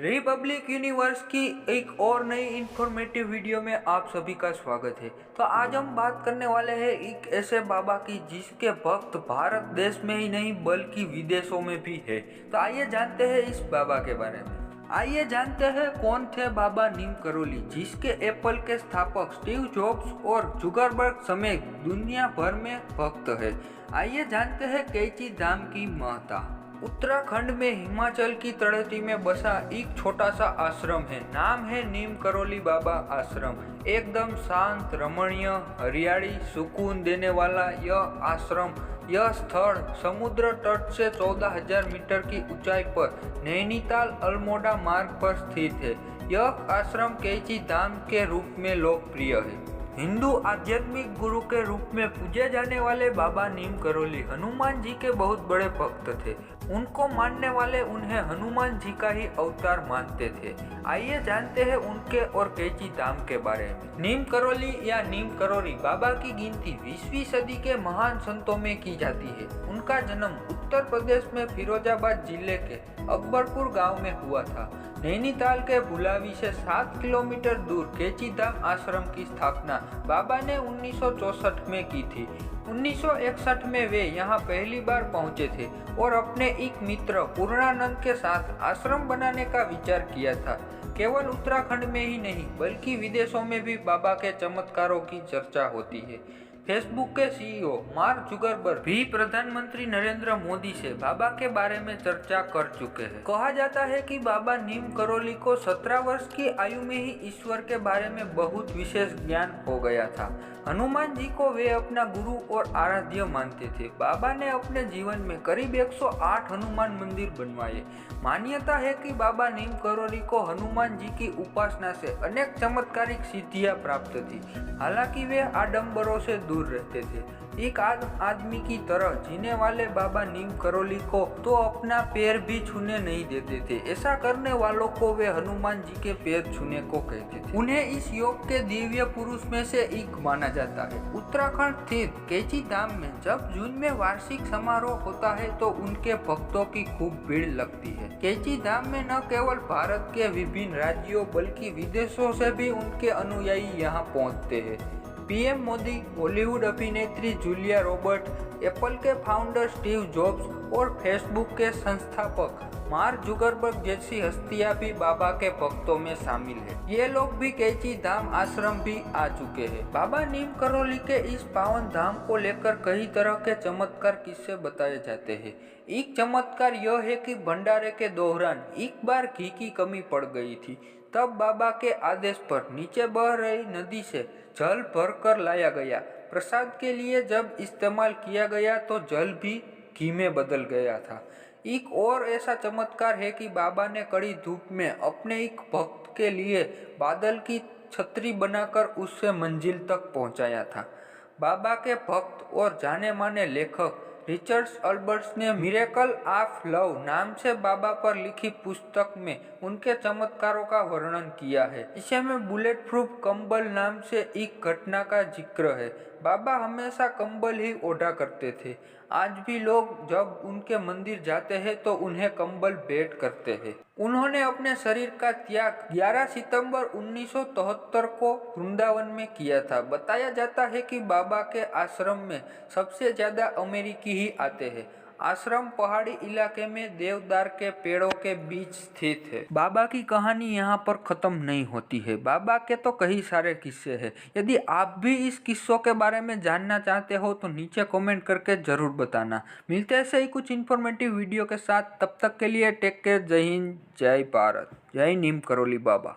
Republic universe की एक और नई इंफॉर्मेटिव वीडियो में आप सभी का स्वागत है। तो आज हम बात करने वाले हैं एक ऐसे बाबा की जिसके भक्त भारत देश में ही नहीं बल्कि विदेशों में भी है। तो आइए जानते हैं इस बाबा के बारे में। आइए जानते हैं कौन थे बाबा नीम करोली, जिसके एप्पल के स्थापक स्टीव जॉब्स और जुगरबर्ग समेत दुनिया भर में भक्त है। आइए जानते हैं कैची धाम की महत्ता। उत्तराखंड में हिमाचल की तलहटी में बसा एक छोटा सा आश्रम है। नाम है नीम करोली बाबा आश्रम। एकदम शांत, रमणीय, हरियाली, सुकून देने वाला यह आश्रम, यह स्थल समुद्र तट से 14,000 मीटर की ऊंचाई पर नैनीताल अल्मोड़ा मार्ग पर स्थित है। यह आश्रम कैची धाम के रूप में लोकप्रिय है। हिंदू आध्यात्मिक गुरु के रूप में पूजे जाने वाले बाबा नीम करोली हनुमान जी के बहुत बड़े भक्त थे। उनको मानने वाले उन्हें हनुमान जी का ही अवतार मानते थे। आइए जानते हैं उनके और कैची धाम के बारे में। नीम करोली या नीम करोली बाबा की गिनती 20वीं सदी के महान संतों में की जाती है। उनका जन्म उत्तर प्रदेश में फिरोजाबाद जिले के अकबरपुर गांव में हुआ था। नैनीताल के भुलावी से 7 किलोमीटर दूर कैची धाम आश्रम की स्थापना बाबा ने 1964 में की थी। 1961 में वे यहाँ पहली बार पहुँचे थे और अपने एक मित्र पूर्णानंद के साथ आश्रम बनाने का विचार किया था। केवल उत्तराखंड में ही नहीं बल्कि विदेशों में भी बाबा के चमत्कारों की चर्चा होती है। फेसबुक के सीईओ मार्क जुगरबर्ग भी प्रधानमंत्री नरेंद्र मोदी से बाबा के बारे में चर्चा कर चुके हैं। कहा जाता है कि बाबा नीम करोली को 17 वर्ष की आयु में ही ईश्वर के बारे में बहुत विशेष ज्ञान हो गया था। हनुमान जी को वे अपना गुरु और आराध्य मानते थे। बाबा ने अपने जीवन में करीब 108 हनुमान मंदिर बनवाए। मान्यता है कि बाबा नीम करोली को हनुमान जी की उपासना से अनेक चमत्कारिक सिद्धियां प्राप्त थी। हालांकि वे आडंबरों से दूर रहते थे। एक आदमी की तरह जीने वाले बाबा नीम करोली को तो अपना पैर भी छूने नहीं देते थे। ऐसा करने वालों को वे हनुमान जी के पैर छूने को कहते थे। उन्हें इस योग के दिव्य पुरुष में से एक माना जाता है। उत्तराखंड स्थित कैची धाम में जब जून में वार्षिक समारोह होता है तो उनके भक्तों की खूब भीड़ लगती है। कैची धाम में न केवल भारत के विभिन्न राज्यों बल्कि विदेशों से भी उनके अनुयायी यहाँ पहुँचते हैं। पीएम मोदी, बॉलीवुड अभिनेत्री जूलिया रॉबर्ट, एप्पल के फाउंडर स्टीव जॉब्स और फेसबुक के संस्थापक मार्क जुगरबर्ग जैसी हस्तियां भी बाबा के भक्तों में शामिल है। ये लोग भी कैची धाम आश्रम भी आ चुके हैं। बाबा नीम करोली के इस पावन धाम को लेकर कई तरह के चमत्कार किस्से बताए जाते हैं। एक चमत्कार यह है कि भंडारे के दौरान एक बार घी की कमी पड़ गई थी। तब बाबा के आदेश पर नीचे बह रही नदी से जल भरकर लाया गया। प्रसाद के लिए जब इस्तेमाल किया गया तो जल भी घी में बदल गया था। एक और ऐसा चमत्कार है कि बाबा ने कड़ी धूप में अपने एक भक्त के लिए बादल की छतरी बनाकर उससे मंजिल तक पहुंचाया था। बाबा के भक्त और जाने माने लेखक रिचर्ड अल्बर्ट्स ने मिरेकल ऑफ लव नाम से बाबा पर लिखी पुस्तक में उनके चमत्कारों का वर्णन किया है। इसे में बुलेट प्रूफ कंबल नाम से एक घटना का जिक्र है। बाबा हमेशा कंबल ही ओढ़ा करते थे। आज भी लोग जब उनके मंदिर जाते हैं तो उन्हें कंबल भेंट करते हैं। उन्होंने अपने शरीर का त्याग 11 सितंबर 1973 को वृंदावन में किया था। बताया जाता है कि बाबा के आश्रम में सबसे ज्यादा अमेरिकी ही आते हैं। आश्रम पहाड़ी इलाके में देवदार के पेड़ों के बीच स्थित है। बाबा की कहानी यहाँ पर खत्म नहीं होती है। बाबा के तो कई सारे किस्से हैं। यदि आप भी इस किस्सों के बारे में जानना चाहते हो तो नीचे कमेंट करके जरूर बताना। मिलते हैं ऐसे ही कुछ इन्फॉर्मेटिव वीडियो के साथ। तब तक के लिए टेक केयर। जय हिंद, जय भारत, जय नीम करोली बाबा।